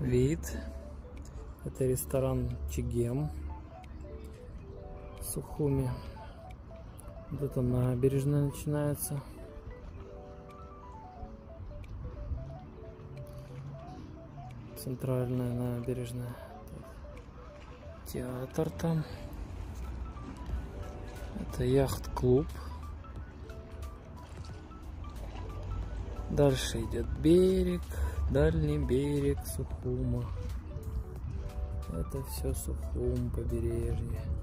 вид. Это ресторан Чегем в Сухуми. Вот это набережная начинается. Центральная набережная. Театр там. Это яхт-клуб. Дальше идет берег, дальний берег Сухума. Это все Сухум, побережье.